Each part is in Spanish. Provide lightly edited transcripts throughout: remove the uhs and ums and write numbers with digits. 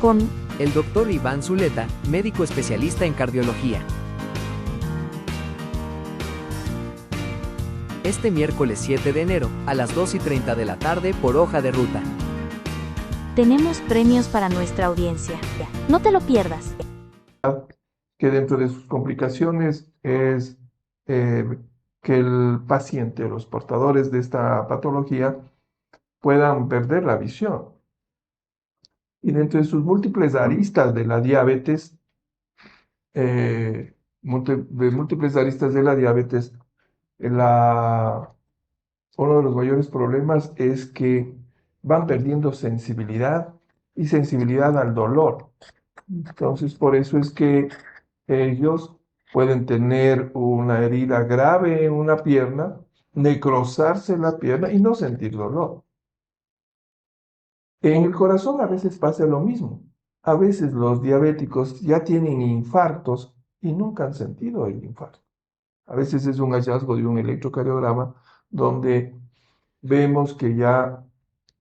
con el doctor Iván Zuleta, médico especialista en cardiología. Este miércoles 7 de enero, a las 2:30 de la tarde por Hoja de Ruta. Tenemos premios para nuestra audiencia. No te lo pierdas. Que dentro de sus complicaciones es que el paciente o los portadores de esta patología puedan perder la visión. Y dentro de sus múltiples aristas de la diabetes, uno de los mayores problemas es que van perdiendo sensibilidad y sensibilidad al dolor. Entonces, por eso es que ellos pueden tener una herida grave en una pierna, necrosarse la pierna y no sentir dolor. En el corazón a veces pasa lo mismo. A veces los diabéticos ya tienen infartos y nunca han sentido el infarto. A veces es un hallazgo de un electrocardiograma donde vemos que ya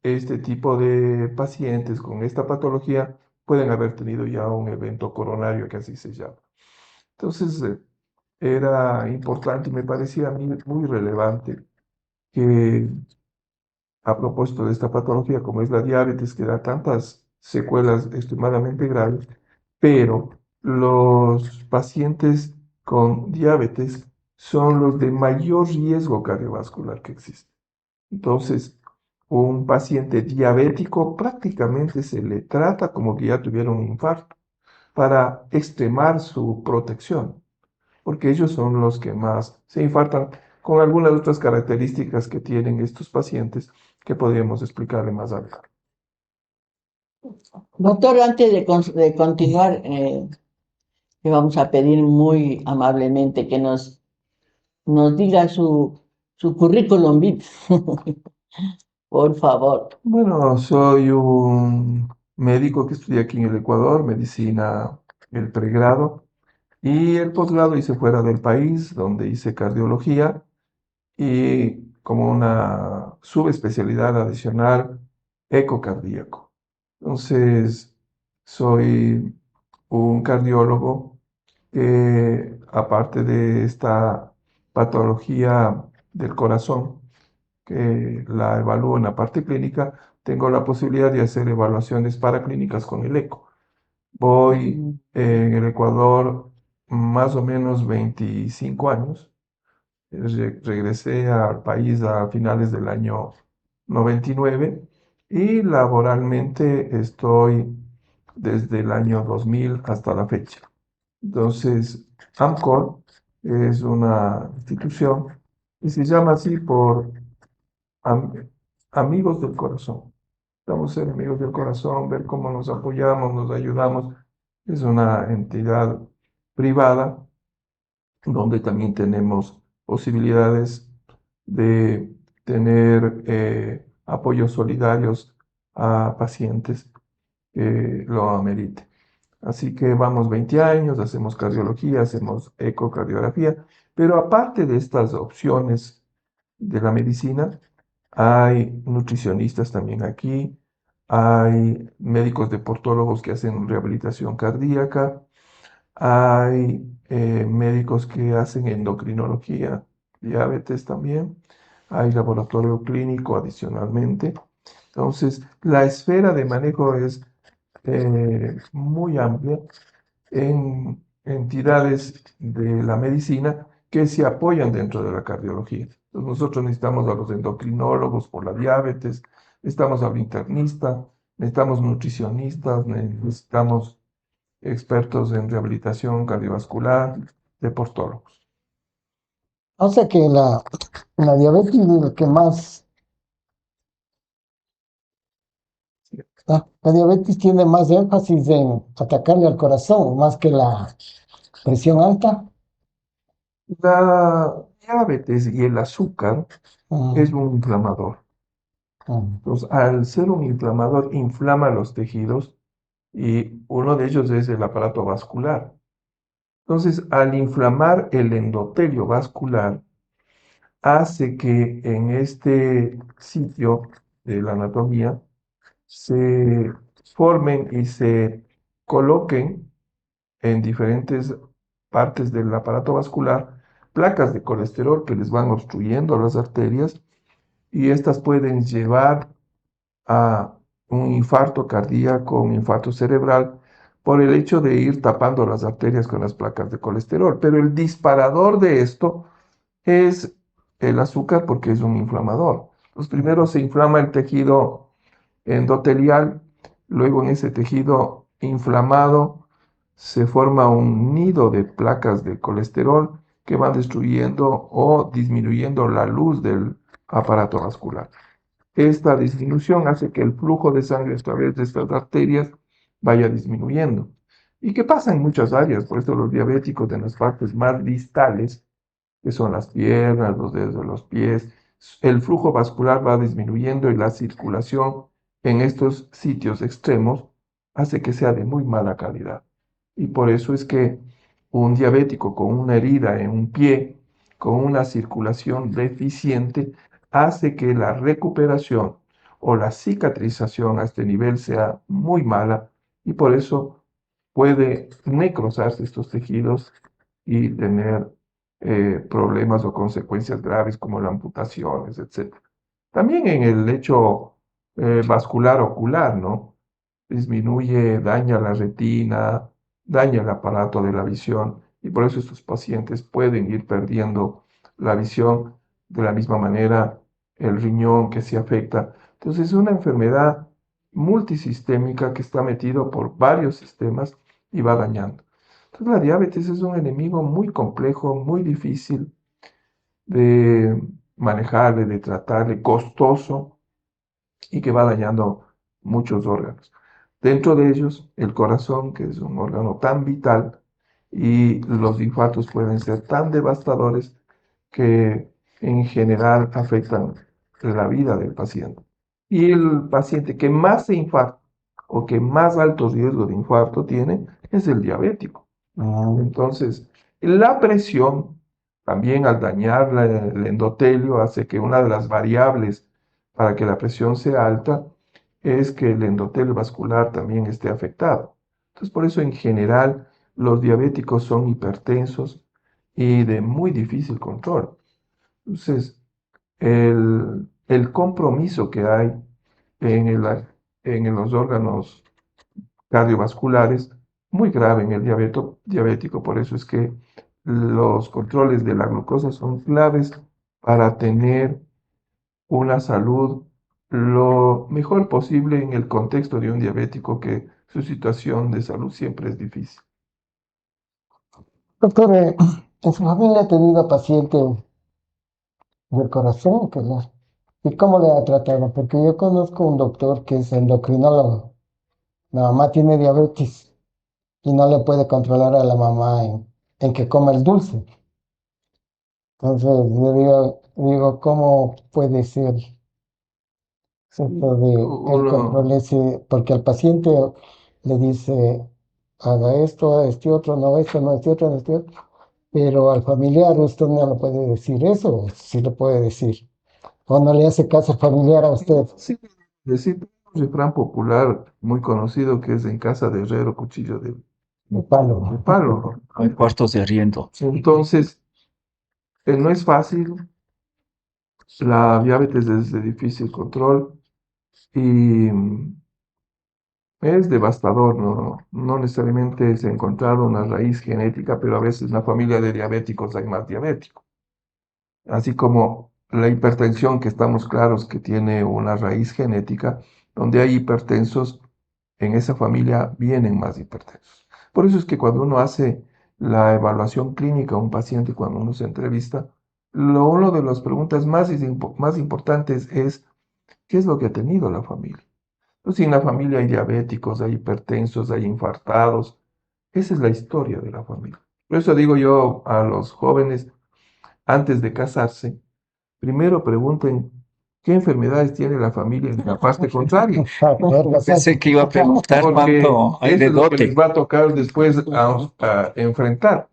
este tipo de pacientes con esta patología pueden haber tenido ya un evento coronario, que así se llama. Entonces, era importante y me parecía a mí muy relevante que a propósito de esta patología, como es la diabetes, que da tantas secuelas extremadamente graves, pero los pacientes con diabetes son los de mayor riesgo cardiovascular que existe. Entonces, un paciente diabético prácticamente se le trata como que ya tuviera un infarto para extremar su protección, porque ellos son los que más se infartan, con algunas otras características que tienen estos pacientes que podríamos explicarle más adelante. Doctor, antes de continuar, le vamos a pedir muy amablemente que nos diga su currículum vitae, por favor. Bueno, soy un médico que estudié aquí en el Ecuador, medicina, el pregrado, y el posgrado hice fuera del país, donde hice cardiología y como una subespecialidad adicional, ecocardíaco. Entonces, soy un cardiólogo que, aparte de esta patología del corazón, que la evalúo en la parte clínica, tengo la posibilidad de hacer evaluaciones paraclínicas con el eco. Voy en el Ecuador más o menos 25 años. Regresé al país a finales del año 99 y laboralmente estoy desde el año 2000 hasta la fecha. Entonces, AMCOR es una institución y se llama así por am- amigos del corazón. Vamos a ser amigos del corazón, ver cómo nos apoyamos, nos ayudamos. Es una entidad privada donde también tenemos posibilidades de tener apoyos solidarios a pacientes que lo ameriten. Así que vamos 20 años, hacemos cardiología, hacemos ecocardiografía, pero aparte de estas opciones de la medicina, hay nutricionistas también aquí, hay médicos deportólogos que hacen rehabilitación cardíaca, hay médicos que hacen endocrinología, diabetes también, hay laboratorio clínico adicionalmente. Entonces, la esfera de manejo es muy amplia en entidades de la medicina que se apoyan dentro de la cardiología. Entonces, nosotros necesitamos a los endocrinólogos por la diabetes, necesitamos al internista, necesitamos nutricionistas, necesitamos expertos en rehabilitación cardiovascular, deportólogos. O sea que la diabetes es lo que más, la diabetes tiene más énfasis en atacarle al corazón, más que la presión alta. La diabetes y el azúcar es Mm, un inflamador. mm. Entonces, al ser un inflamador, inflama los tejidos y uno de ellos es el aparato vascular. Entonces, al inflamar el endotelio vascular, hace que en este sitio de la anatomía se formen y se coloquen en diferentes partes del aparato vascular placas de colesterol que les van obstruyendo las arterias y estas pueden llevar a un infarto cardíaco, un infarto cerebral, por el hecho de ir tapando las arterias con las placas de colesterol. Pero el disparador de esto es el azúcar porque es un inflamador. Los primeros se inflama el tejido endotelial, luego en ese tejido inflamado se forma un nido de placas de colesterol que van destruyendo o disminuyendo la luz del aparato vascular. Esta disminución hace que el flujo de sangre a través de estas arterias vaya disminuyendo. ¿Y qué pasa en muchas áreas? Por eso los diabéticos en las partes más distales, que son las piernas, los dedos de los pies, el flujo vascular va disminuyendo y la circulación en estos sitios extremos hace que sea de muy mala calidad. Y por eso es que un diabético con una herida en un pie, con una circulación deficiente, hace que la recuperación o la cicatrización a este nivel sea muy mala y por eso puede necrosarse estos tejidos y tener problemas o consecuencias graves como las amputaciones, etc. También en el hecho vascular ocular, ¿no? Disminuye, daña la retina, daña el aparato de la visión y por eso estos pacientes pueden ir perdiendo la visión de la misma manera el riñón que se afecta. Entonces es una enfermedad multisistémica que está metido por varios sistemas y va dañando. Entonces la diabetes es un enemigo muy complejo, muy difícil de manejarle, de tratarle, costoso y que va dañando muchos órganos. Dentro de ellos, el corazón, que es un órgano tan vital, y los infartos pueden ser tan devastadores que en general afectan la vida del paciente. Y el paciente que más se infarta o que más alto riesgo de infarto tiene es el diabético. Entonces, la presión también al dañar el endotelio hace que una de las variables para que la presión sea alta es que el endotelio vascular también esté afectado. Entonces, por eso en general los diabéticos son hipertensos y de muy difícil control. Entonces, el compromiso que hay en los órganos cardiovasculares, muy grave en el diabético, por eso es que los controles de la glucosa son claves para tener una salud lo mejor posible en el contexto de un diabético que su situación de salud siempre es difícil. Doctor, en su familia ha tenido pacientes del corazón, ¿y cómo le ha tratado? Porque yo conozco un doctor que es endocrinólogo. La mamá tiene diabetes y no le puede controlar a la mamá en que coma el dulce. Entonces, yo digo, ¿cómo puede ser esto de el control Uno, ese? Porque al paciente le dice, haga esto, este otro, no esto, no este otro, no este otro. Pero al familiar usted no le puede decir eso, o sí le puede decir. O no le hace caso familiar a usted. sí, decir un refrán popular muy conocido que es en casa de herrero, cuchillo De de palo. palo, ¿no? Hay cuartos de arriendo. Entonces, no es fácil, la diabetes es de difícil control y es devastador, ¿no? No necesariamente es encontrar una raíz genética, pero a veces en la familia de diabéticos hay más diabéticos. Así como la hipertensión, que estamos claros que tiene una raíz genética, donde hay hipertensos, en esa familia vienen más hipertensos. Por eso es que cuando uno hace la evaluación clínica a un paciente, cuando uno se entrevista, una de las preguntas más importantes es, ¿qué es lo que ha tenido la familia? Pues si en la familia hay diabéticos, hay hipertensos, hay infartados, esa es la historia de la familia. Por eso digo yo a los jóvenes, antes de casarse, primero pregunten qué enfermedades tiene la familia en la parte contraria, Para poder Pensé casarse. que iba a preguntar porque cuánto hay eso de es lo que les dote. va a tocar después a enfrentar.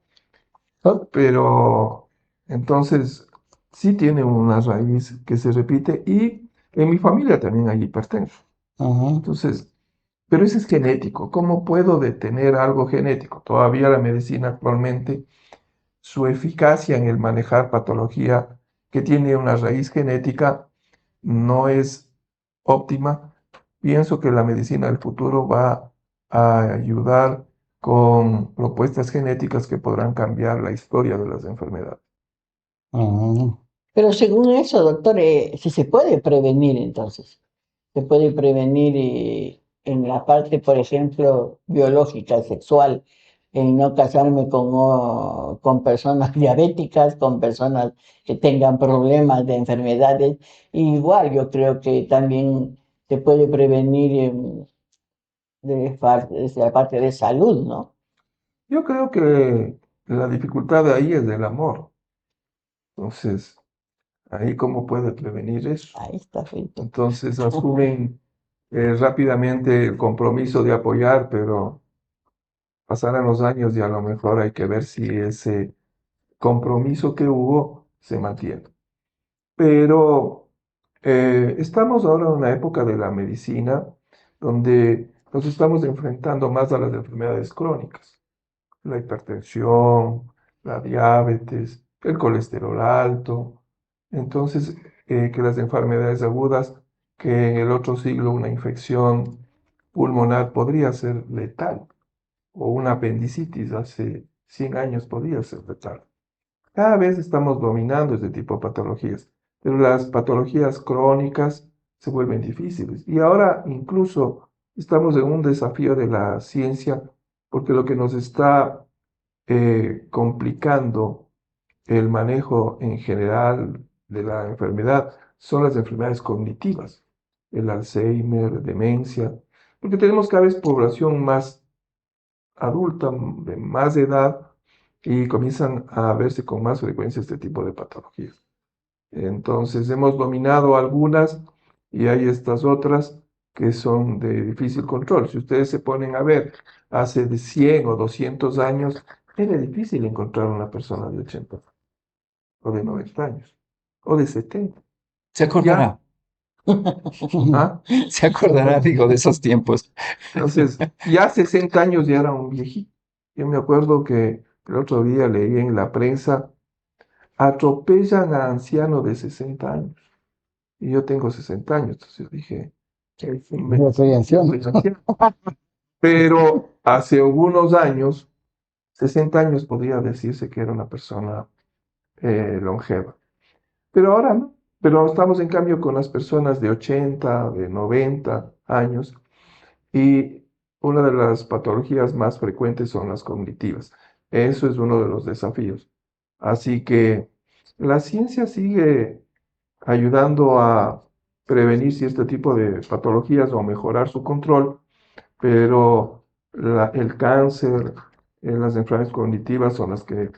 Pero entonces sí tiene una raíz que se repite y en mi familia también hay hipertensos. Ajá. Entonces, Pero eso es genético. ¿Cómo puedo detener algo genético? Todavía la medicina actualmente, su eficacia en el manejar patología que tiene una raíz genética no es óptima. Pienso que la medicina del futuro va a ayudar con propuestas genéticas que podrán cambiar la historia de las enfermedades. Mm. Pero según eso, doctor, si se puede prevenir entonces. Se puede prevenir en la parte, por ejemplo, biológica, sexual, en no casarme con personas diabéticas, con personas que tengan problemas de enfermedades. Igual yo creo que también se puede prevenir desde la parte de salud, ¿no? Yo creo que la dificultad de ahí es del amor. Entonces, ahí cómo puede prevenir eso. Ahí está, Fito. Entonces asumen rápidamente el compromiso de apoyar, pero pasarán los años y a lo mejor hay que ver si ese compromiso que hubo se mantiene. Pero estamos ahora en una época de la medicina donde nos estamos enfrentando más a las enfermedades crónicas, la hipertensión, la diabetes, el colesterol alto. Entonces, que las enfermedades agudas, que en el otro siglo una infección pulmonar podría ser letal, o una apendicitis hace 100 años podría ser letal. Cada vez estamos dominando este tipo de patologías, pero las patologías crónicas se vuelven difíciles. Y ahora incluso estamos en un desafío de la ciencia, porque lo que nos está complicando el manejo en general de la enfermedad son las enfermedades cognitivas, el Alzheimer, demencia, porque tenemos cada vez población más adulta, de más edad, y comienzan a verse con más frecuencia este tipo de patologías. Entonces hemos dominado algunas y hay estas otras que son de difícil control. Si ustedes se ponen a ver, hace de 100 o 200 años era difícil encontrar una persona de 80 o de 90 años o de 70. Se acordará, ¿Ah? se acordará, digo, de esos tiempos. Entonces, ya 60 años ya era un viejito. Yo me acuerdo que el otro día leí en la prensa, atropellan a ancianos de 60 años. Y yo tengo 60 años, entonces dije, Yo soy anciano. soy anciano". Pero hace algunos años, 60 años podría decirse que era una persona longeva. Pero ahora no. Pero estamos en cambio con las personas de 80, de 90 años. Y una de las patologías más frecuentes son las cognitivas. Eso es uno de los desafíos. Así que la ciencia sigue ayudando a prevenir cierto tipo de patologías o mejorar su control, pero el cáncer, las enfermedades cognitivas son las que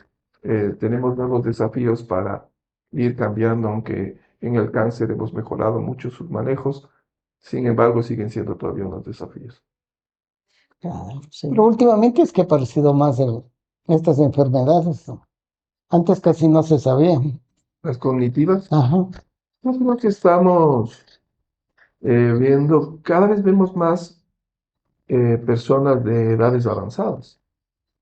tenemos nuevos desafíos para ir cambiando, aunque en el cáncer hemos mejorado mucho sus manejos, sin embargo siguen siendo todavía unos desafíos. Claro, sí. Pero últimamente es que ha aparecido más de estas enfermedades, ¿no? Antes casi no se sabía. Las cognitivas, Ajá. yo creo que estamos viendo, cada vez vemos más personas de edades avanzadas,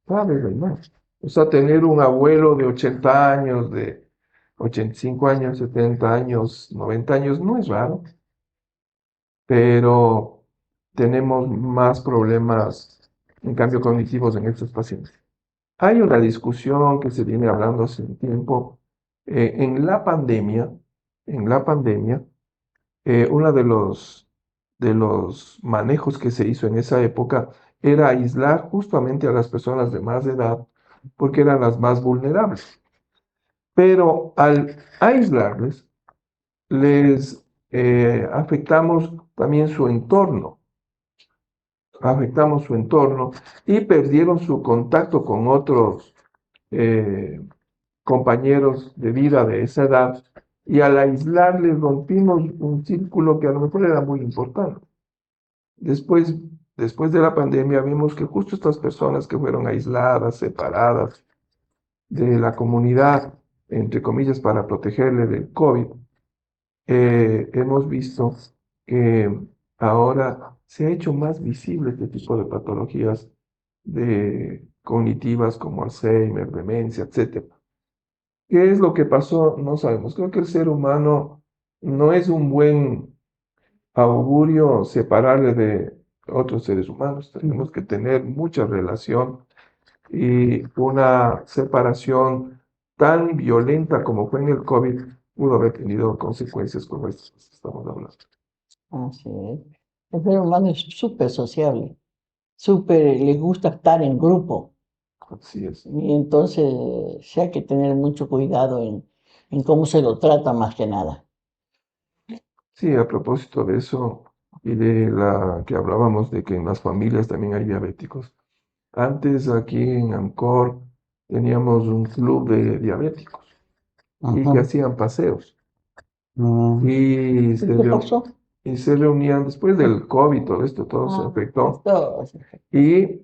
cada vez hay más. O sea, tener un abuelo de 80 años, de 85 años, 70 años, 90 años, no es raro, pero tenemos más problemas, en cambio, cognitivos en estos pacientes. Hay una discusión que se viene hablando hace un tiempo. En la pandemia, uno de los manejos que se hizo en esa época era aislar justamente a las personas de más edad porque eran las más vulnerables. Pero al aislarles, les afectamos también su entorno, afectamos su entorno y perdieron su contacto con otros eh, compañeros de vida de esa edad, y al aislarles rompimos un círculo que a lo mejor era muy importante. Después, después de la pandemia vimos que justo estas personas que fueron aisladas, separadas de la comunidad, entre comillas, para protegerle del COVID, hemos visto que ahora se ha hecho más visible este tipo de patologías cognitivas como Alzheimer, demencia, etcétera. ¿Qué es lo que pasó? No sabemos. Creo que el ser humano no es un buen augurio separarle de otros seres humanos. Tenemos que tener mucha relación y una separación tan violenta como fue en el COVID pudo haber tenido consecuencias como estas que estamos hablando. Así es. El ser humano es súper sociable, súper, le gusta estar en grupo. Así es. Y entonces sí hay que tener mucho cuidado en cómo se lo trata más que nada. Sí, a propósito de eso y de la que hablábamos de que en las familias también hay diabéticos. Antes aquí en Amcor teníamos un club de diabéticos y que Ajá. hacían paseos Mm. y ¿Y qué pasó? se reunían después del COVID, todo esto, todo se afectó. Y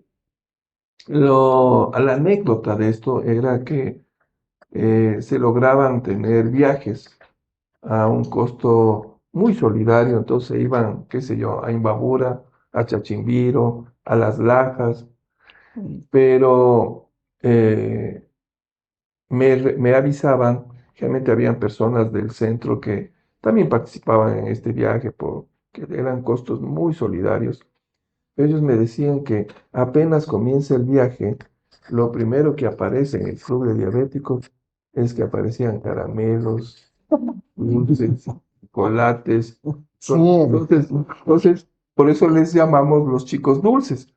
la anécdota de esto era que se lograban tener viajes a un costo muy solidario, entonces iban, qué sé yo, a Imbabura, a Chachimbiro, a Las Lajas, pero me avisaban, realmente habían personas del centro que también participaban en este viaje porque eran costos muy solidarios. Ellos me decían que apenas comienza el viaje, lo primero que aparece en el club de diabéticos es que aparecían caramelos, dulces, chocolates. Sí, Entonces, por eso les llamamos los chicos dulces,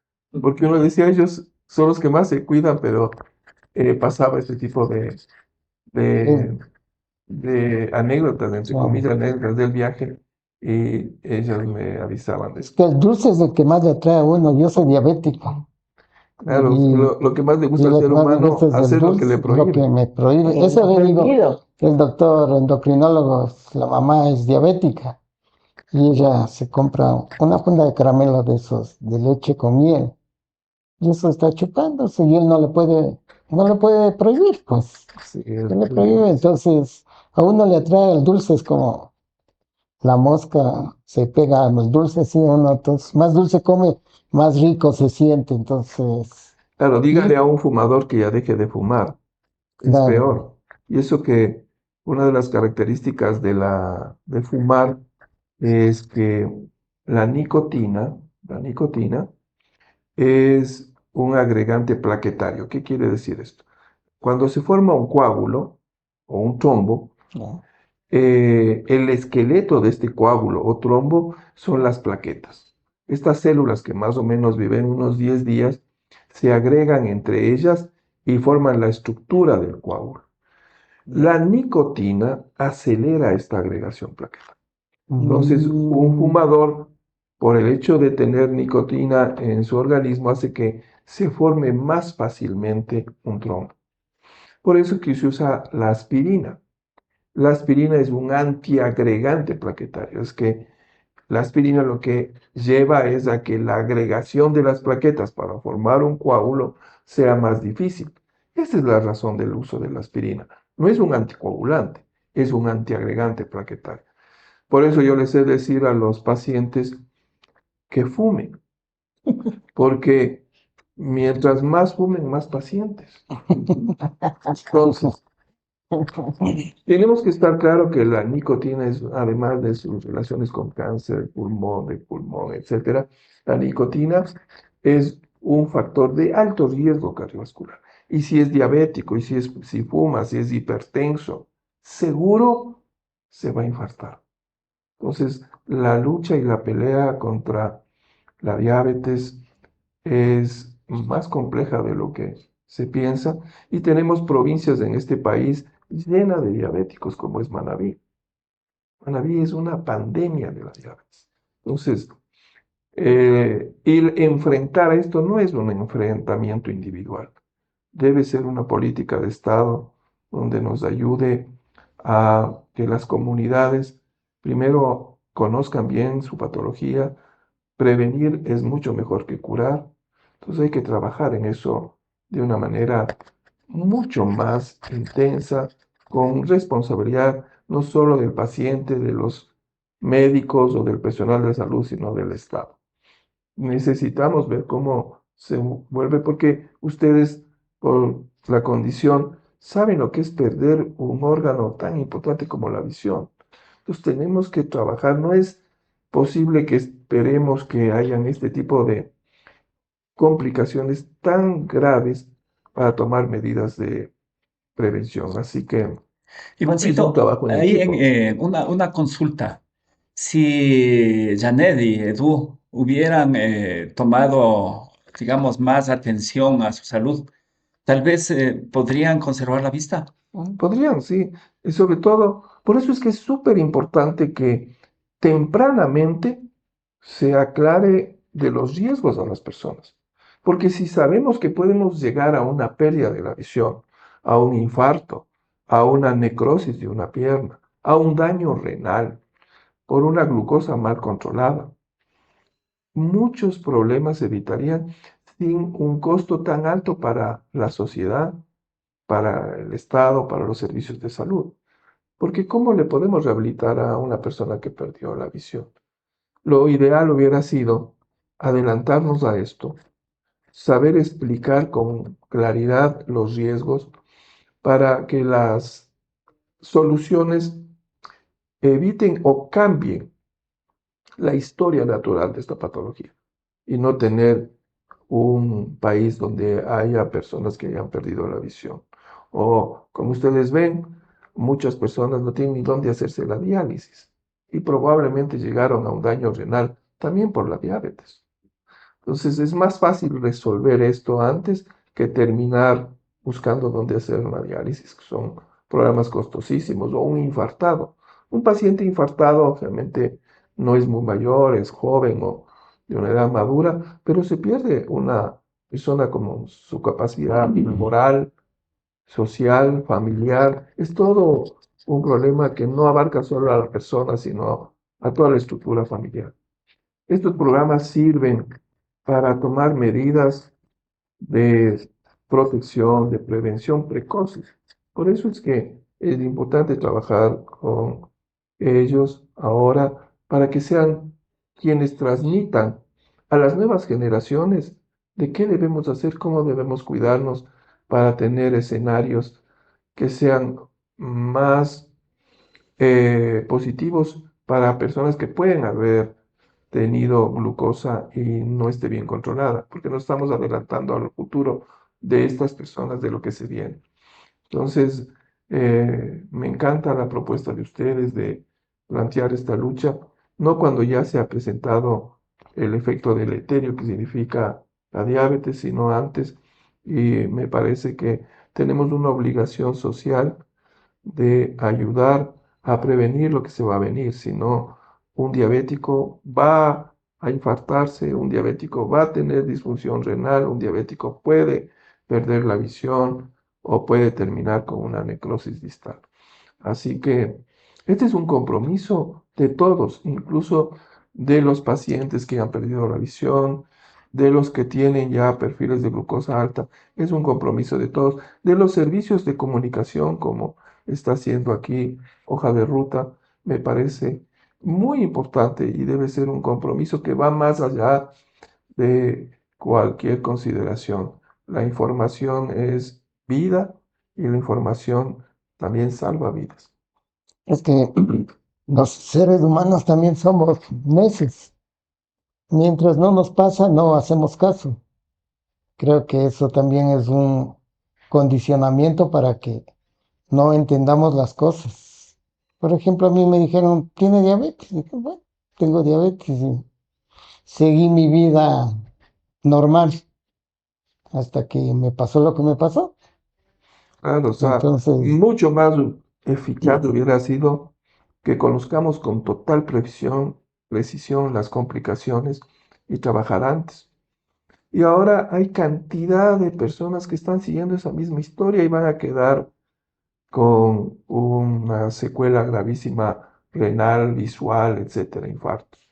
porque uno decía, ellos son los que más se cuidan, pero pasaba este tipo es- de, de anécdotas, entre claro. comillas, anécdotas del viaje, y ellos me avisaban de Es esto. que el dulce es el que más le atrae a uno. Yo soy diabético Claro, y, lo que más le y gusta al lo que ser más me gusta humano, es el hacer lo que le dulce, lo que prohíbe. me prohíbe. Eso le digo, Prohibido. el doctor endocrinólogo, la mamá es diabética y ella se compra una funda de caramelo de esos, de leche con miel. Y eso está chupándose y él no le puede prohibir, pues. Sí, es ¿Qué le muy prohíbe? difícil. Entonces, a uno le atrae el dulce, es como la mosca se pega a los dulces, sí o no. Entonces, más dulce come, más rico se siente. Entonces, Claro, dígale y a un fumador que ya deje de fumar, es claro. peor. Y eso que una de las características de fumar es que la nicotina es un agregante plaquetario. ¿Qué quiere decir esto? Cuando se forma un coágulo o un trombo, Ya. el esqueleto de este coágulo o trombo son las plaquetas. Estas células que más o menos viven unos 10 días se agregan entre ellas y forman la estructura del coágulo. La nicotina acelera esta agregación plaquetaria. Entonces, un Mm, fumador, por el hecho de tener nicotina en su organismo, hace que se forme más fácilmente un trombo. Por eso que se usa la aspirina. La aspirina es un antiagregante plaquetario. Es que la aspirina lo que lleva es a que la agregación de las plaquetas para formar un coágulo sea más difícil. Esa es la razón del uso de la aspirina. No es un anticoagulante, es un antiagregante plaquetario. Por eso yo les he de decir a los pacientes que fumen, porque mientras más fumen, más pacientes. Entonces, tenemos que estar claro que la nicotina es, además de sus relaciones con cáncer de pulmón, etcétera, la nicotina es un factor de alto riesgo cardiovascular. Y si es diabético, si fuma, si es hipertenso, seguro se va a infartar. Entonces, la lucha y la pelea contra la diabetes es más compleja de lo que se piensa y tenemos provincias en este país llenas de diabéticos como es Manabí. Manabí es una pandemia de la diabetes. Entonces, enfrentar esto no es un enfrentamiento individual, debe ser una política de Estado donde nos ayude a que las comunidades primero conozcan bien su patología. Prevenir es mucho mejor que curar. Entonces hay que trabajar en eso de una manera mucho más intensa, con responsabilidad no solo del paciente, de los médicos o del personal de salud, sino del Estado. Necesitamos ver cómo se vuelve, porque ustedes, por la condición, saben lo que es perder un órgano tan importante como la visión. Entonces tenemos que trabajar. No es posible que esperemos que hayan este tipo de complicaciones tan graves para tomar medidas de prevención. Así que es un Ivancito, trabajo en ahí equipo. una consulta. Si Janet y Edu hubieran tomado, digamos, más atención a su salud, tal vez podrían conservar la vista. Podrían, sí. Y sobre todo, por eso es que es súper importante que tempranamente se aclare de los riesgos a las personas. Porque si sabemos que podemos llegar a una pérdida de la visión, a un infarto, a una necrosis de una pierna, a un daño renal por una glucosa mal controlada, muchos problemas se evitarían sin un costo tan alto para la sociedad, para el Estado, para los servicios de salud. Porque ¿cómo le podemos rehabilitar a una persona que perdió la visión? Lo ideal hubiera sido adelantarnos a esto, saber explicar con claridad los riesgos para que las soluciones eviten o cambien la historia natural de esta patología y no tener un país donde haya personas que hayan perdido la visión. O, como ustedes ven, muchas personas no tienen ni dónde hacerse la diálisis y probablemente llegaron a un daño renal también por la diabetes. Entonces es más fácil resolver esto antes que terminar buscando dónde hacer una diálisis, que son programas costosísimos, o un infartado. Un paciente infartado realmente no es muy mayor, es joven o de una edad madura, pero se pierde una persona como su capacidad moral, social, familiar. Es todo un problema que no abarca solo a la persona, sino a toda la estructura familiar. Estos programas sirven para tomar medidas de protección, de prevención precoces. Por eso es que es importante trabajar con ellos ahora para que sean quienes transmitan a las nuevas generaciones de qué debemos hacer, cómo debemos cuidarnos para tener escenarios que sean más positivos para personas que pueden haber tenido glucosa y no esté bien controlada, porque no estamos adelantando al futuro de estas personas de lo que se viene. Entonces, me encanta la propuesta de ustedes de plantear esta lucha, no cuando ya se ha presentado el efecto deleterio que significa la diabetes, sino antes, y me parece que tenemos una obligación social de ayudar a prevenir lo que se va a venir, si no, un diabético va a infartarse, un diabético va a tener disfunción renal, un diabético puede perder la visión o puede terminar con una necrosis distal. Así que este es un compromiso de todos, incluso de los pacientes que han perdido la visión, de los que tienen ya perfiles de glucosa alta. Es un compromiso de todos, de los servicios de comunicación, como está haciendo aquí Hoja de Ruta. Me parece muy importante y debe ser un compromiso que va más allá de cualquier consideración. La información es vida y la información también salva vidas. Es que los seres humanos también somos necios. Mientras no nos pasa, no hacemos caso. Creo que eso también es un condicionamiento para que no entendamos las cosas. Por ejemplo, a mí me dijeron, ¿tiene diabetes? Y dije, bueno, tengo diabetes y seguí mi vida normal hasta que me pasó lo que me pasó. Claro, o sea, Entonces, mucho más eficaz hubiera sido que conozcamos con total precisión las complicaciones y trabajar antes. Y ahora hay cantidad de personas que están siguiendo esa misma historia y van a quedar con una secuela gravísima renal, visual, etcétera, infartos.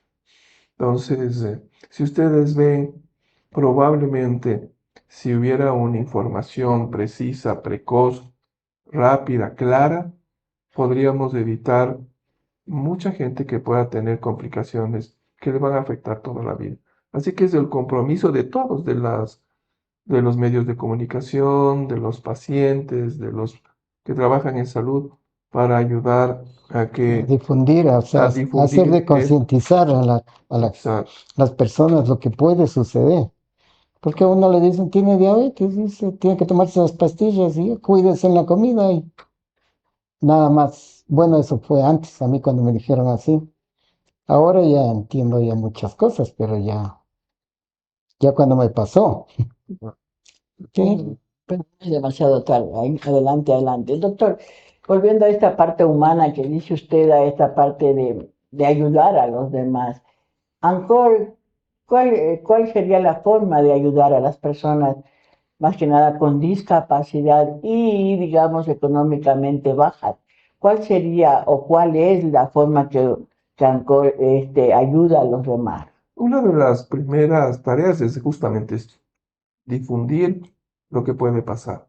Entonces, si ustedes ven, probablemente si hubiera una información precisa, precoz, rápida, clara, podríamos evitar mucha gente que pueda tener complicaciones que le van a afectar toda la vida. Así que es el compromiso de todos, de los medios de comunicación, de los pacientes, de los que trabajan en salud, para ayudar a Difundir, o sea, a hacer de difundir concientizar exacto, las personas lo que puede suceder. Porque a uno le dicen, tiene diabetes, dice, tiene que tomarse las pastillas y cuídese en la comida y nada más. Bueno, eso fue antes, a mí cuando me dijeron así. Ahora ya entiendo ya muchas cosas, pero ya cuando me pasó. Sí, Pero es demasiado tarde. Adelante, adelante. Doctor, volviendo a esta parte humana que dice usted, a esta parte de ayudar a los demás. Ancor, ¿cuál sería la forma de ayudar a las personas, más que nada con discapacidad y, digamos, económicamente bajas? ¿Cuál sería o cuál es la forma que Ancor ayuda a los demás? una de las primeras tareas es justamente esto, difundir lo que puede pasar,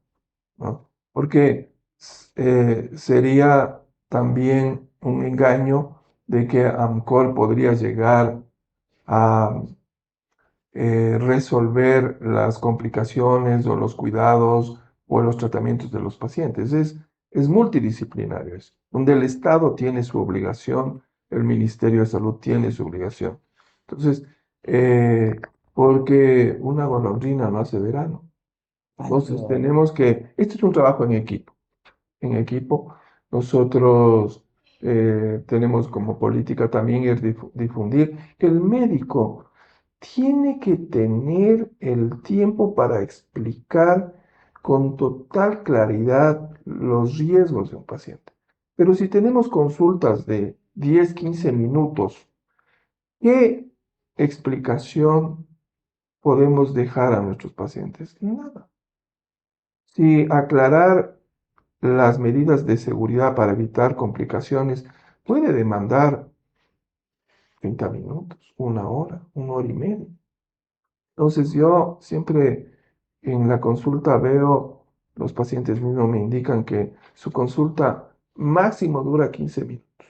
¿no? Porque sería también un engaño de que AMCOR podría llegar a resolver las complicaciones o los cuidados o los tratamientos de los pacientes. Es multidisciplinario eso, donde el Estado tiene su obligación, el Ministerio de Salud tiene su obligación. Entonces, porque una golondrina no hace verano. Entonces, tenemos que, este es un trabajo en equipo. En equipo, nosotros tenemos como política también el difundir que el médico tiene que tener el tiempo para explicar con total claridad los riesgos de un paciente. Pero si tenemos consultas de 10, 15 minutos, ¿qué explicación podemos dejar a nuestros pacientes? Nada. Si aclarar las medidas de seguridad para evitar complicaciones puede demandar 30 minutos, una hora y media. Entonces yo siempre en la consulta veo, los pacientes mismos me indican que su consulta máximo dura 15 minutos.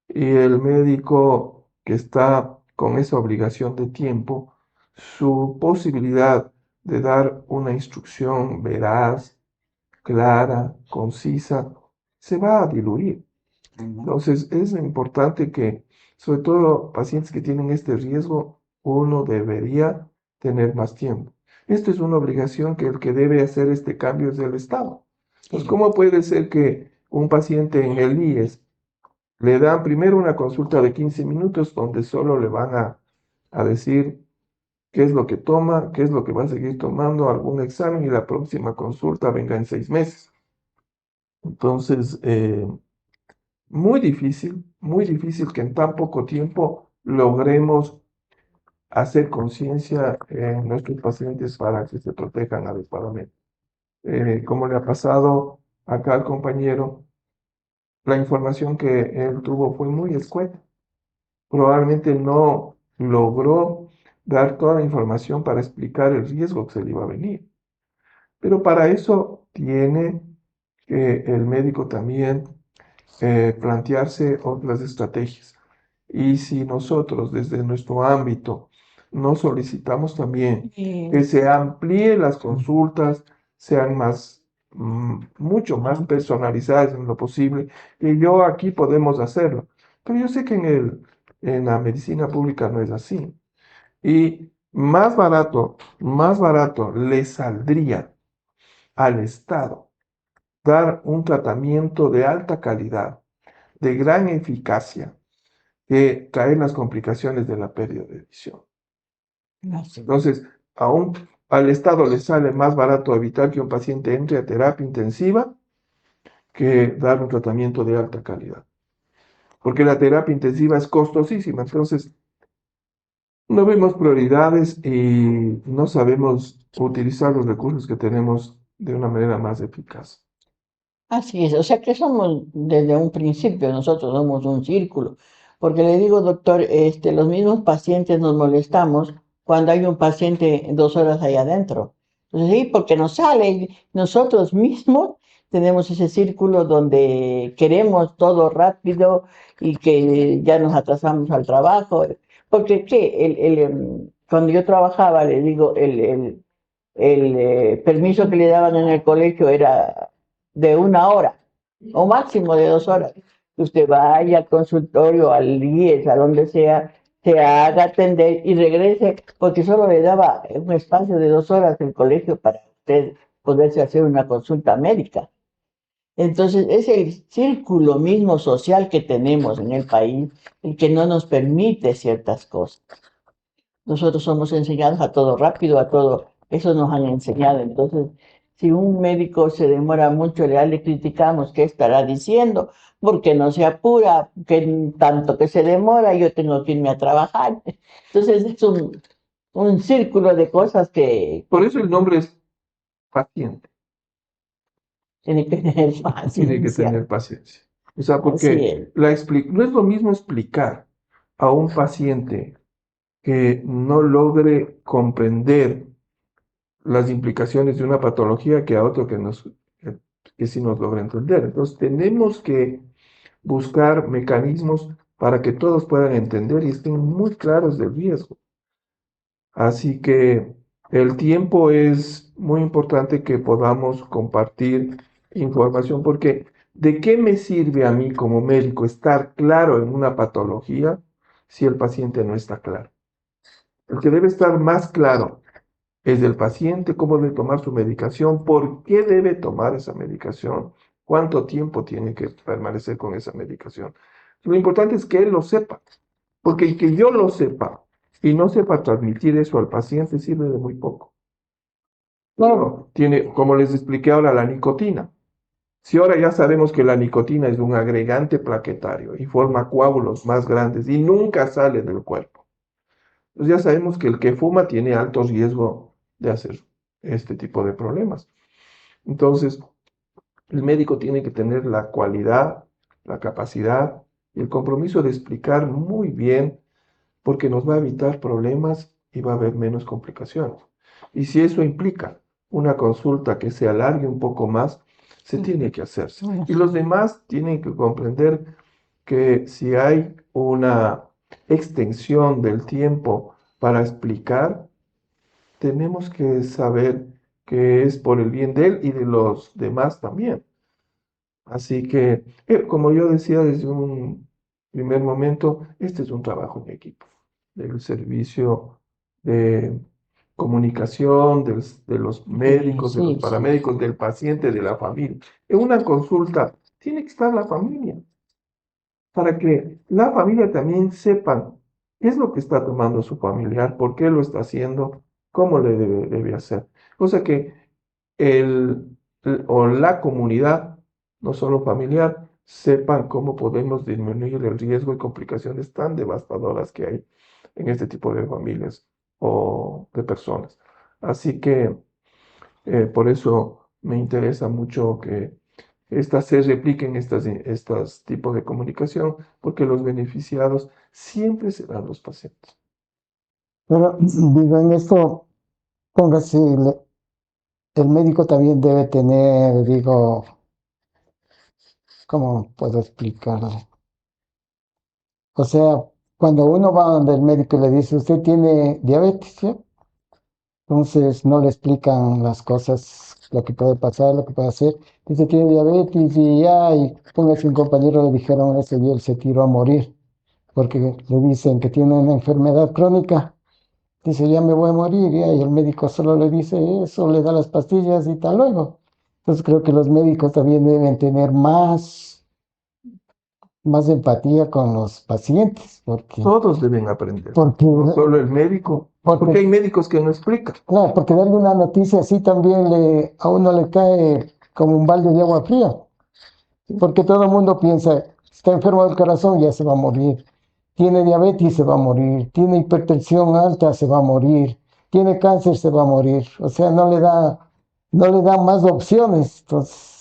Y el médico que está con esa obligación de tiempo, su posibilidad de dar una instrucción veraz, clara, concisa, se va a diluir. Entonces es importante que, sobre todo pacientes que tienen este riesgo, uno debería tener más tiempo. Esto es una obligación que el que debe hacer este cambio es el Estado. Pues, ¿cómo puede ser que un paciente en el IES le dan primero una consulta de 15 minutos donde solo le van a decir qué es lo que toma, qué es lo que va a seguir tomando, algún examen y la próxima consulta venga en 6 meses? Entonces, muy difícil que en tan poco tiempo logremos hacer conciencia en nuestros pacientes para que se protejan adecuadamente. Como le ha pasado acá al compañero, la información que él tuvo fue muy escueta. Probablemente no logró dar toda la información para explicar el riesgo que se le iba a venir. Pero para eso tiene que el médico también plantearse otras estrategias. Y si nosotros desde nuestro ámbito no solicitamos también que se amplíen las consultas, sean mucho más personalizadas en lo posible, que yo aquí podemos hacerlo. Pero yo sé que en la medicina pública no es así. Y más barato le saldría al Estado dar un tratamiento de alta calidad, de gran eficacia, que traer las complicaciones de la pérdida de visión. Entonces, aún al Estado le sale más barato evitar que un paciente entre a terapia intensiva que dar un tratamiento de alta calidad. Porque la terapia intensiva es costosísima. Entonces, no vemos prioridades y no sabemos utilizar los recursos que tenemos de una manera más eficaz. Así es, o sea que somos desde un principio, nosotros somos un círculo, porque le digo, doctor, los mismos pacientes nos molestamos cuando hay un paciente 2 horas ahí adentro. Entonces, sí, porque nos sale, nosotros mismos tenemos ese círculo donde queremos todo rápido y que ya nos atrasamos al trabajo. Porque ¿qué? Cuando yo trabajaba, le digo, el permiso que le daban en el colegio era de 1 hora o máximo de 2 horas. Usted vaya al consultorio, al IES, a donde sea, se haga atender y regrese, porque solo le daba un espacio de 2 horas el colegio para usted poderse hacer una consulta médica. Entonces, es el círculo mismo social que tenemos en el país el que no nos permite ciertas cosas. Nosotros somos enseñados a todo rápido, a todo, eso nos han enseñado. Entonces, si un médico se demora mucho, ya le criticamos qué estará diciendo, porque no se apura, que tanto que se demora, yo tengo que irme a trabajar. Entonces, es un círculo de cosas que Por eso el nombre es paciente. tiene que tener Tiene que paciencia. tener paciencia. O sea, Así porque es. no es lo mismo explicar a un paciente que no logre comprender las implicaciones de una patología que a otro que sí nos logra entender. Entonces, tenemos que buscar mecanismos para que todos puedan entender y estén muy claros del riesgo. Así que el tiempo es muy importante que podamos compartir información, porque ¿de qué me sirve a mí como médico estar claro en una patología si el paciente no está claro? El que debe estar más claro es el paciente, cómo debe tomar su medicación, por qué debe tomar esa medicación, cuánto tiempo tiene que permanecer con esa medicación. Lo importante es que él lo sepa, porque el que yo lo sepa y no sepa transmitir eso al paciente sirve de muy poco. Claro, tiene, como les expliqué ahora, la nicotina. Si ahora ya sabemos que la nicotina es un agregante plaquetario y forma coágulos más grandes y nunca sale del cuerpo, pues ya sabemos que el que fuma tiene alto riesgo de hacer este tipo de problemas. Entonces, el médico tiene que tener la cualidad, la capacidad y el compromiso de explicar muy bien, porque nos va a evitar problemas y va a haber menos complicaciones. Y si eso implica una consulta que se alargue un poco más, se tiene que hacerse. Y los demás tienen que comprender que si hay una extensión del tiempo para explicar, tenemos que saber que es por el bien de él y de los demás también. Así que, como yo decía desde un primer momento, este es un trabajo en equipo, del servicio de comunicación, de los Sí, médicos, de los sí, sí. paramédicos, del paciente, de la familia. En una consulta tiene que estar la familia, para que la familia también sepa qué es lo que está tomando su familiar, por qué lo está haciendo, cómo le debe hacer. Cosa que o la comunidad, no solo familiar, sepan cómo podemos disminuir el riesgo y complicaciones tan devastadoras que hay en este tipo de familias o de personas. Así que por eso me interesa mucho que se repliquen estos tipos de comunicación, porque los beneficiados siempre serán los pacientes. Pero digo, en esto, póngase, el médico también debe tener, digo, ¿cómo puedo explicarlo? O sea, cuando uno va donde el médico y le dice, usted tiene diabetes, ¿sí? Entonces no le explican las cosas, lo que puede pasar, lo que puede hacer. Dice, tiene diabetes y ya, y póngase un compañero, le dijeron eso y él se tiró a morir, porque le dicen que tiene una enfermedad crónica. Dice, ya me voy a morir, ya, y el médico solo le dice eso, le da las pastillas y tal luego. Entonces creo que los médicos también deben tener más empatía con los pacientes, Todos deben aprender, porque, no solo el médico, porque hay médicos que no explican. claro, porque darle una noticia así también a uno le cae como un balde de agua fría, porque todo el mundo piensa, está enfermo del corazón, ya se va a morir, tiene diabetes, se va a morir, tiene hipertensión alta, se va a morir, tiene cáncer, se va a morir, o sea, no le da más opciones. Entonces,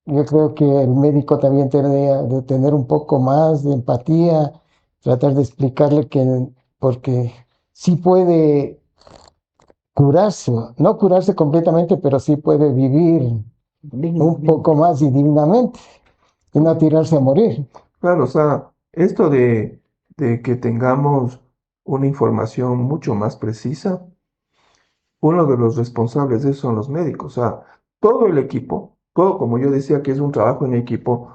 yo creo que el médico también debería de tener un poco más de empatía, tratar de explicarle que, porque sí puede curarse, no curarse completamente, pero sí puede vivir un poco más y dignamente, y no tirarse a morir. Claro, o sea, esto de que tengamos una información mucho más precisa, uno de los responsables de eso son los médicos, o sea, todo el equipo, todo como yo decía que es un trabajo en equipo,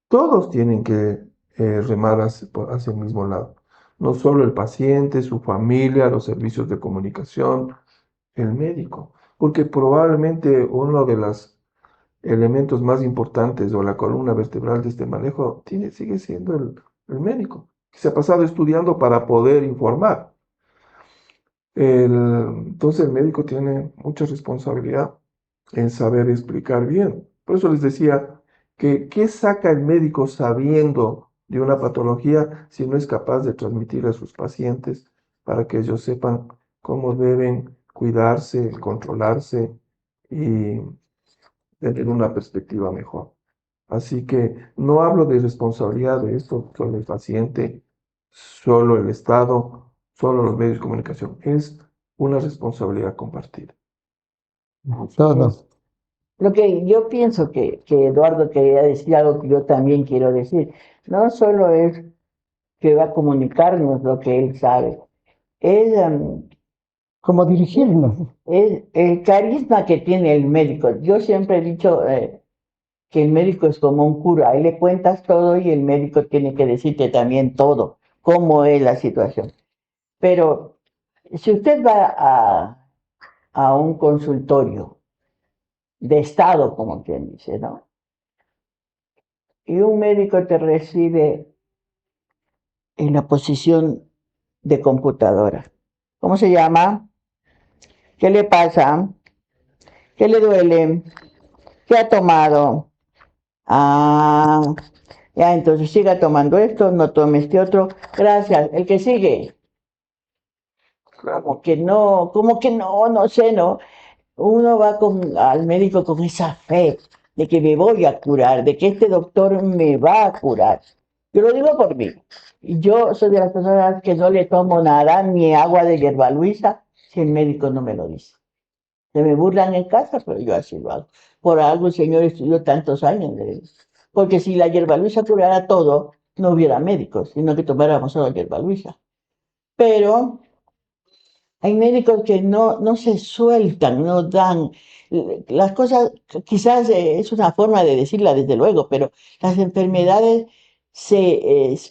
todos tienen que remar hacia el mismo lado. No solo el paciente, su familia, los servicios de comunicación, el médico. Porque probablemente uno de los elementos más importantes o la columna vertebral de este manejo sigue siendo el médico, que se ha pasado estudiando para poder informar. Entonces el médico tiene mucha responsabilidad en saber explicar bien. Por eso les decía que ¿qué saca el médico sabiendo de una patología si no es capaz de transmitir a sus pacientes para que ellos sepan cómo deben cuidarse, controlarse y tener una perspectiva mejor? Así que no hablo de responsabilidad de esto, solo el paciente, solo el Estado, solo los medios de comunicación. Es una responsabilidad compartida. Todos. Lo que yo pienso que Eduardo quería decir algo que yo también quiero decir. No solo es que va a comunicarnos lo que él sabe, es, ¿Cómo dirigirnos? es el carisma que tiene el médico. Yo siempre he dicho que el médico es como un cura, ahí le cuentas todo y el médico tiene que decirte también todo, cómo es la situación. Pero si usted va a un consultorio de Estado, como quien dice, ¿no? Y un médico te recibe en la posición de computadora. ¿Cómo se llama? ¿Qué le pasa? ¿Qué le duele? ¿Qué ha tomado? Ah, ya, entonces siga tomando esto, no tome este otro. Gracias. El que sigue. Como que no, no sé, ¿no? Uno va al médico con esa fe de que me voy a curar, de que este doctor me va a curar. Yo lo digo por mí. Yo soy de las personas que no le tomo nada, ni agua de hierba luisa, si el médico no me lo dice. Se me burlan en casa, pero yo así lo hago. Por algo el Señor estudió tantos años de él. Porque si la hierba luisa curara todo, no hubiera médicos, sino que tomáramos solo hierba luisa. Pero hay médicos que no se sueltan, no dan. Las cosas, quizás es una forma de decirla desde luego, pero las enfermedades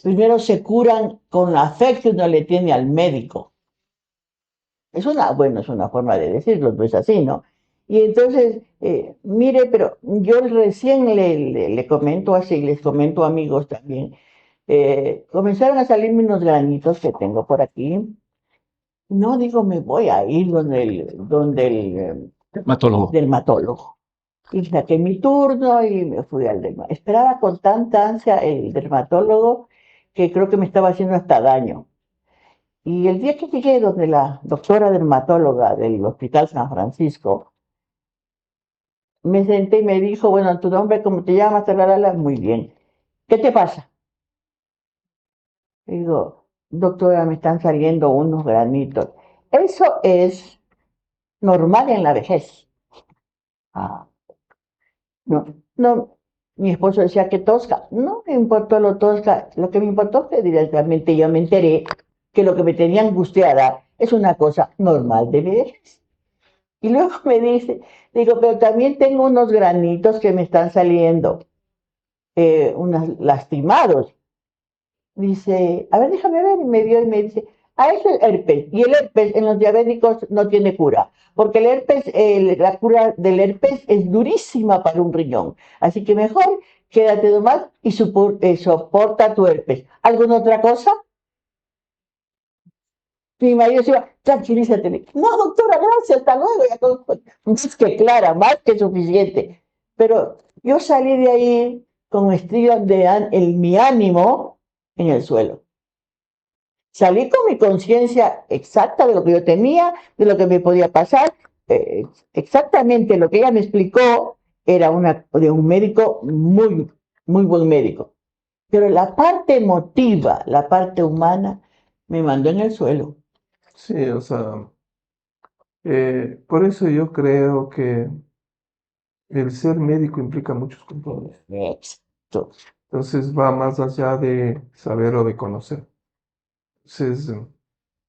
primero se curan con la fe que uno le tiene al médico. Bueno, es una forma de decirlo, no es así, ¿no? Y entonces, mire, pero yo recién le comento así, les comento amigos también, comenzaron a salirme unos granitos que tengo por aquí. No digo, me voy a ir donde el Dermatólogo. dermatólogo. Y saqué mi turno y me fui al dermatólogo. Esperaba con tanta ansia el dermatólogo que creo que me estaba haciendo hasta daño. Y el día que llegué donde la doctora dermatóloga del Hospital San Francisco, me senté y me dijo, bueno, tu nombre, ¿cómo te llamas? Talalala, muy bien. ¿Qué te pasa? Digo, doctora, me están saliendo unos granitos. Eso es normal en la vejez. Ah, no, no. Mi esposo decía que tosca. No me importó lo tosca. Lo que me importó fue directamente yo me enteré que lo que me tenía angustiada es una cosa normal de vejez. Y luego me dice, digo, pero también tengo unos granitos que me están saliendo, unos lastimados. Dice, a ver, déjame ver, y me vio y me dice, eso es herpes, y el herpes en los diabéticos no tiene cura, porque el herpes, la cura del herpes es durísima para un riñón, así que mejor quédate nomás y soporta tu herpes. ¿Alguna otra cosa? Mi marido se iba, tranquilízate. No, doctora, gracias, hasta luego. Más que clara, más que suficiente. Pero yo salí de ahí con estrellas mi ánimo en el suelo. Salí con mi conciencia exacta de lo que yo tenía, de lo que me podía pasar. Exactamente lo que ella me explicó era de un médico muy, muy buen médico. Pero la parte emotiva, la parte humana, me mandó en el suelo. Sí, o sea, por eso yo creo que el ser médico implica muchos controles. Exacto. Entonces va más allá de saber o de conocer. Entonces,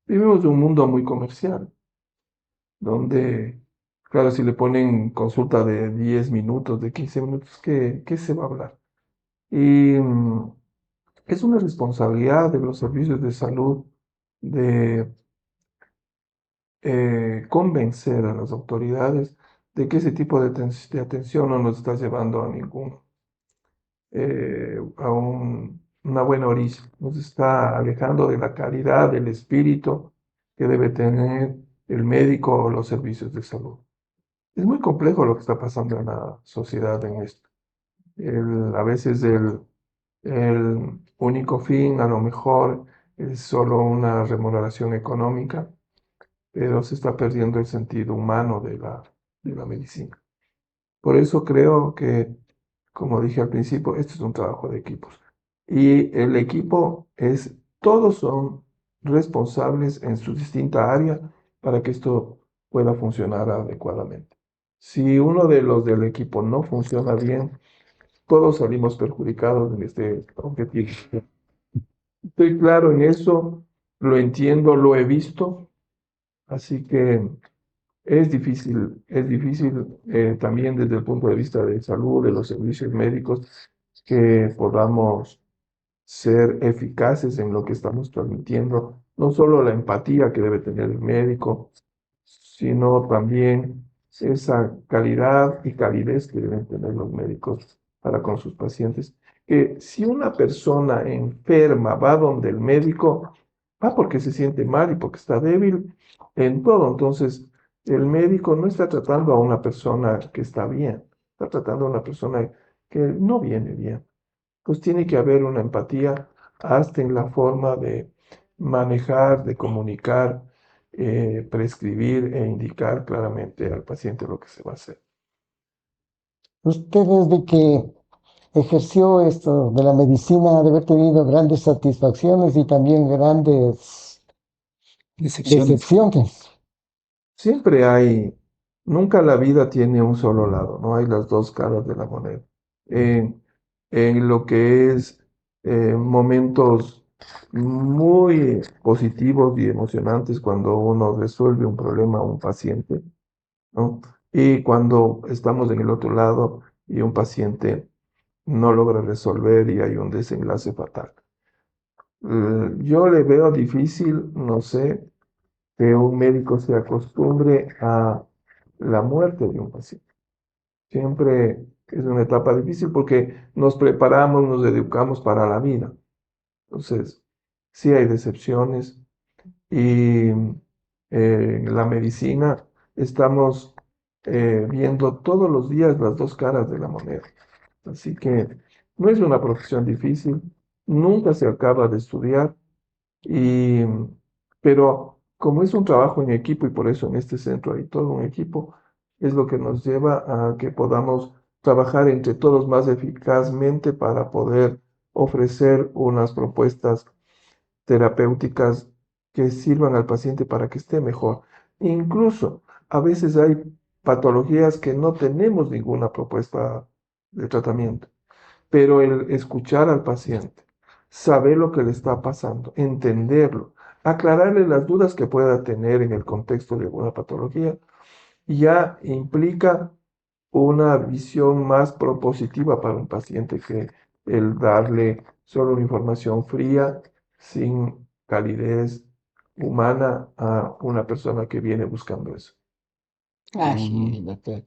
vivimos en un mundo muy comercial, donde, claro, si le ponen consulta de 10 minutos, de 15 minutos, ¿qué se va a hablar? Y es una responsabilidad de los servicios de salud de convencer a las autoridades de que ese tipo de atención no nos está llevando a una buena orilla, nos está alejando de la calidad, del espíritu que debe tener el médico o los servicios de salud. Es muy complejo lo que está pasando en la sociedad en esto. A veces el único fin a lo mejor es solo una remuneración económica, pero se está perdiendo el sentido humano de la medicina. Por eso creo que, como dije al principio, esto es un trabajo de equipos. Y el equipo todos son responsables en su distinta área para que esto pueda funcionar adecuadamente. Si uno de los del equipo no funciona bien, todos salimos perjudicados en este objetivo. Estoy claro en eso, lo entiendo, lo he visto, así que es difícil también desde el punto de vista de salud, de los servicios médicos, que podamos ser eficaces en lo que estamos transmitiendo, no solo la empatía que debe tener el médico, sino también esa calidad y calidez que deben tener los médicos para con sus pacientes. Que si una persona enferma va donde el médico, va porque se siente mal y porque está débil en todo. Entonces, el médico no está tratando a una persona que está bien, está tratando a una persona que no viene bien. Pues tiene que haber una empatía hasta en la forma de manejar, de comunicar, prescribir e indicar claramente al paciente lo que se va a hacer. Usted desde que ejerció esto de la medicina ha de haber tenido grandes satisfacciones y también grandes Decepciones. decepciones. Siempre nunca la vida tiene un solo lado, no hay las dos caras de la moneda. En lo que es momentos muy positivos y emocionantes cuando uno resuelve un problema a un paciente, ¿no? Y cuando estamos en el otro lado y un paciente no logra resolver y hay un desenlace fatal. Yo le veo difícil, no sé, que un médico se acostumbre a la muerte de un paciente. Siempre es una etapa difícil porque nos preparamos, nos educamos para la vida. Entonces, sí hay decepciones y en la medicina estamos viendo todos los días las dos caras de la moneda. Así que no es una profesión difícil, nunca se acaba de estudiar, y, pero como es un trabajo en equipo y por eso en este centro hay todo un equipo, es lo que nos lleva a que podamos trabajar entre todos más eficazmente para poder ofrecer unas propuestas terapéuticas que sirvan al paciente para que esté mejor. Incluso a veces hay patologías que no tenemos ninguna propuesta de tratamiento, pero el escuchar al paciente, saber lo que le está pasando, entenderlo, aclararle las dudas que pueda tener en el contexto de alguna patología, ya implica una visión más propositiva para un paciente que el darle solo una información fría, sin calidez humana a una persona que viene buscando eso. Así es, doctor.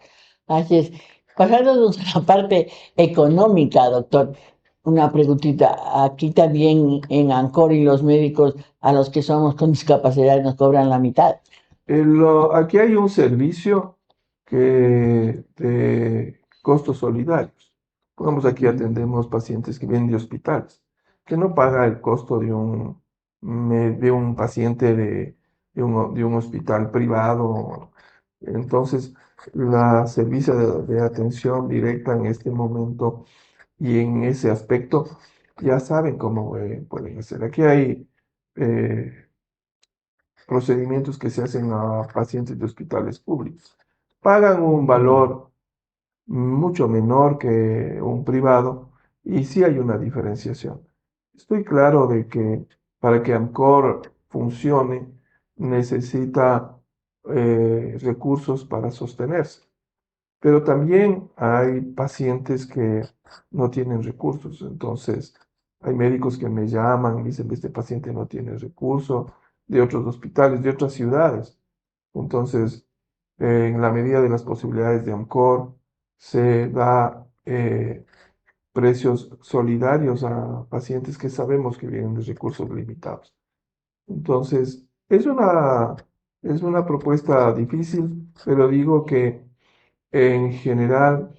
Así es. Pasándonos a la parte económica, doctor, una preguntita. Aquí también en Ancor y los médicos a los que somos con discapacidad nos cobran la mitad. Aquí hay un servicio de costos solidarios. Pongamos aquí atendemos pacientes que vienen de hospitales, que no paga el costo de un paciente de un hospital privado. Entonces, la servicio de atención directa en este momento y en ese aspecto ya saben cómo pueden hacer. Aquí hay procedimientos que se hacen a pacientes de hospitales públicos. Pagan un valor mucho menor que un privado y sí hay una diferenciación. Estoy claro de que para que AMCOR funcione necesita recursos para sostenerse, pero también hay pacientes que no tienen recursos. Entonces, hay médicos que me llaman y dicen, este paciente no tiene recursos, de otros hospitales, de otras ciudades. Entonces, en la medida de las posibilidades de AMCOR, se da precios solidarios a pacientes que sabemos que vienen de recursos limitados. Entonces, es una propuesta difícil, pero digo que en general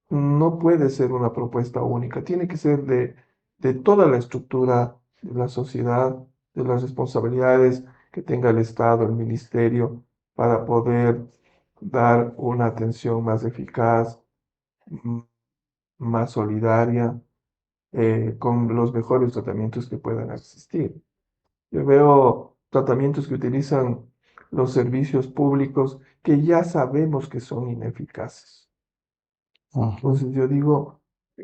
no puede ser una propuesta única, tiene que ser de toda la estructura de la sociedad, de las responsabilidades que tenga el Estado, el ministerio, para poder dar una atención más eficaz, m- más solidaria, con los mejores tratamientos que puedan existir. Yo veo tratamientos que utilizan los servicios públicos que ya sabemos que son ineficaces. Ujú. Entonces yo digo,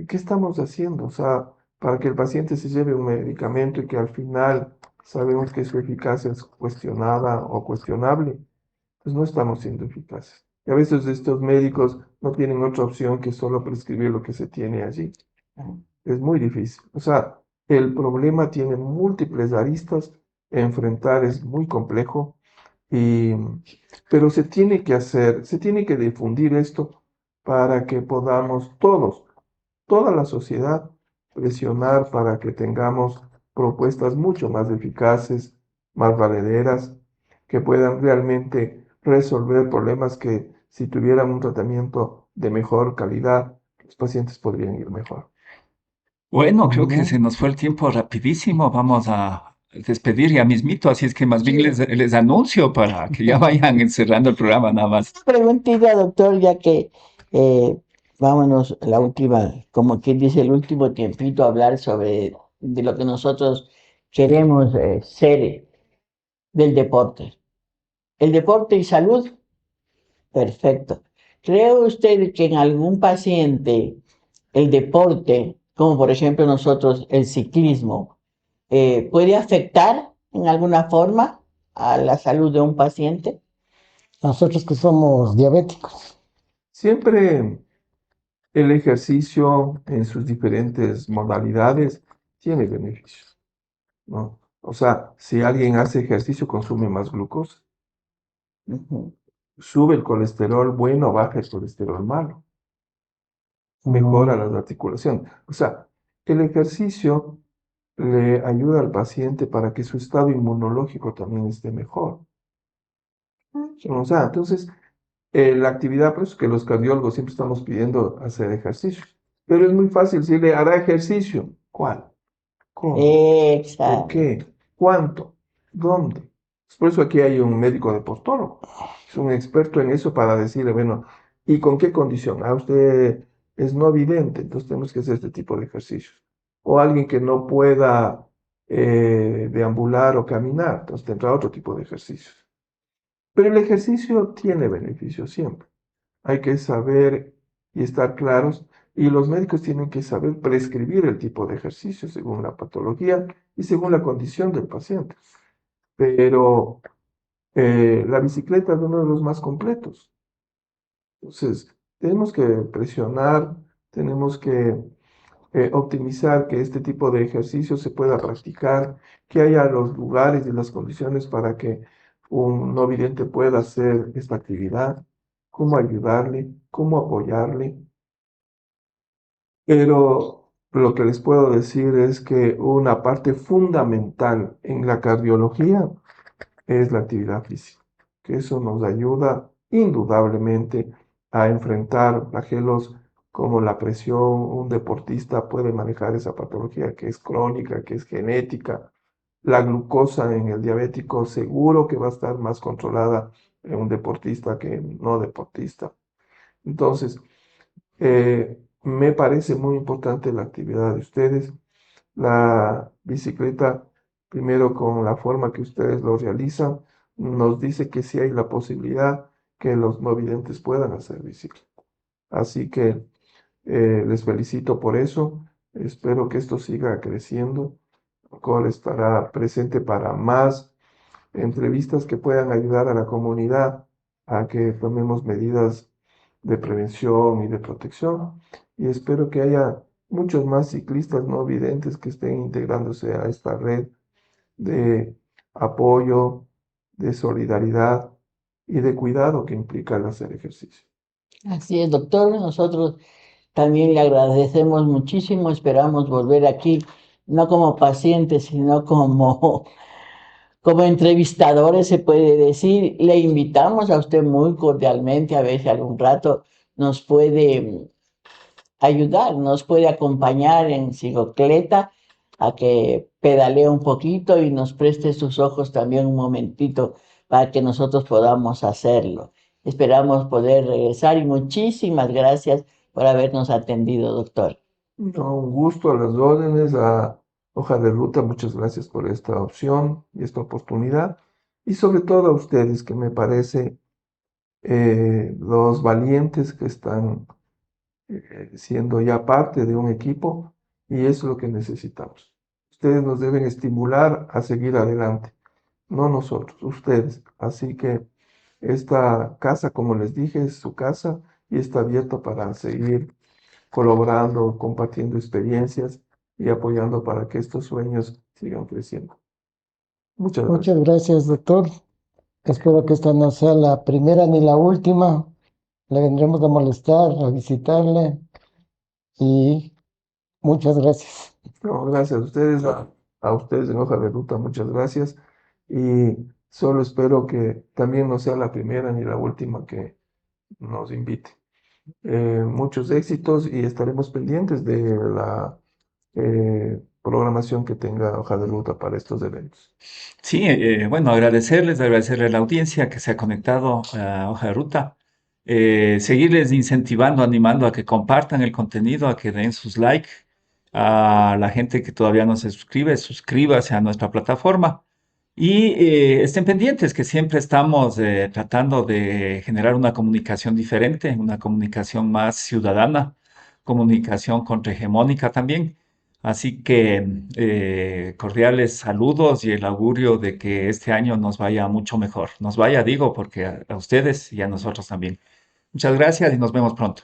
¿qué estamos haciendo? O sea, para que el paciente se lleve un medicamento y que al final sabemos que su eficacia es cuestionada o cuestionable, pues no estamos siendo eficaces. Y a veces estos médicos no tienen otra opción que solo prescribir lo que se tiene allí. Es muy difícil. O sea, el problema tiene múltiples aristas, enfrentar es muy complejo, y, pero se tiene que hacer, se tiene que difundir esto para que podamos todos, toda la sociedad, presionar para que tengamos propuestas mucho más eficaces, más valederas, que puedan realmente resolver problemas que si tuvieran un tratamiento de mejor calidad, los pacientes podrían ir mejor. Bueno, creo que se Ujú. nos fue el tiempo rapidísimo. Vamos a despedir ya mismito, así es que más bien les anuncio para que ya vayan encerrando el programa nada más. Preguntita, doctor, ya que vámonos la última, como quien dice, el último tiempito a hablar sobre de lo que nosotros queremos ser del deporte. El deporte y salud, perfecto. ¿Cree usted que en algún paciente el deporte, como por ejemplo nosotros el ciclismo, puede afectar en alguna forma a la salud de un paciente? Nosotros que somos diabéticos. Siempre el ejercicio en sus diferentes modalidades tiene beneficios, ¿no? O sea, si alguien hace ejercicio, consume más glucosa, Ujú. sube el colesterol bueno, baja el colesterol malo, mejora Mm, las articulaciones. O sea, el ejercicio le ayuda al paciente para que su estado inmunológico también esté mejor. O sea, entonces, la actividad, por eso es que los cardiólogos siempre estamos pidiendo hacer ejercicio. Pero es muy fácil decirle, hará ejercicio. ¿Cuál? ¿Cómo? ¿Por Exacto. qué? ¿Cuánto? ¿Dónde? Por eso aquí hay un médico deportólogo. Es un experto en eso para decirle, bueno, ¿y con qué condición? Ah, usted es no vidente, entonces tenemos que hacer este tipo de ejercicios. O alguien que no pueda deambular o caminar, entonces tendrá otro tipo de ejercicios. Pero el ejercicio tiene beneficios siempre. Hay que saber y estar claros, y los médicos tienen que saber prescribir el tipo de ejercicio según la patología y según la condición del paciente. Pero la bicicleta es uno de los más completos. Entonces, tenemos que presionar, tenemos que optimizar que este tipo de ejercicio se pueda practicar, que haya los lugares y las condiciones para que un no vidente pueda hacer esta actividad, cómo ayudarle, cómo apoyarle. Pero lo que les puedo decir es que una parte fundamental en la cardiología es la actividad física, que eso nos ayuda indudablemente a enfrentar flagelos como la presión. Un deportista puede manejar esa patología que es crónica, que es genética. La glucosa en el diabético seguro que va a estar más controlada en un deportista que en no deportista. Entonces, me parece muy importante la actividad de ustedes. La bicicleta, primero con la forma que ustedes lo realizan, nos dice que sí hay la posibilidad que los no videntes puedan hacer bicicleta. Así que les felicito por eso. Espero que esto siga creciendo. COL estará presente para más entrevistas que puedan ayudar a la comunidad a que tomemos medidas de prevención y de protección. Y espero que haya muchos más ciclistas no videntes que estén integrándose a esta red de apoyo, de solidaridad y de cuidado que implica el hacer ejercicio. Así es, doctor. Nosotros también le agradecemos muchísimo. Esperamos volver aquí, no como pacientes, sino como entrevistadores, se puede decir. Le invitamos a usted muy cordialmente a ver si algún rato nos puede ayudar, nos puede acompañar en cicleta a que pedalee un poquito y nos preste sus ojos también un momentito para que nosotros podamos hacerlo. Esperamos poder regresar y muchísimas gracias por habernos atendido, doctor. No, un gusto a las órdenes, a Hoja de Ruta, muchas gracias por esta opción y esta oportunidad. Y sobre todo a ustedes, que me parece los valientes que están siendo ya parte de un equipo, y eso es lo que necesitamos. Ustedes nos deben estimular a seguir adelante, no nosotros, ustedes. Así que esta casa, como les dije, es su casa y está abierta para seguir colaborando, compartiendo experiencias y apoyando para que estos sueños sigan creciendo. Muchas gracias. Muchas gracias, doctor. Espero que esta no sea la primera ni la última. Le vendremos a molestar, a visitarle y muchas gracias. No, gracias a ustedes, a ustedes en Hoja de Ruta, muchas gracias. Y solo espero que también no sea la primera ni la última que nos invite. Muchos éxitos y estaremos pendientes de la programación que tenga Hoja de Ruta para estos eventos. Sí, bueno, agradecerle a la audiencia que se ha conectado a Hoja de Ruta, seguirles incentivando, animando a que compartan el contenido, a que den sus likes, a la gente que todavía no se suscribe, suscríbase a nuestra plataforma y estén pendientes que siempre estamos tratando de generar una comunicación diferente, una comunicación más ciudadana, comunicación contrahegemónica también. Así que cordiales saludos y el augurio de que este año nos vaya mucho mejor. Nos vaya, digo, porque a ustedes y a nosotros también. Muchas gracias y nos vemos pronto.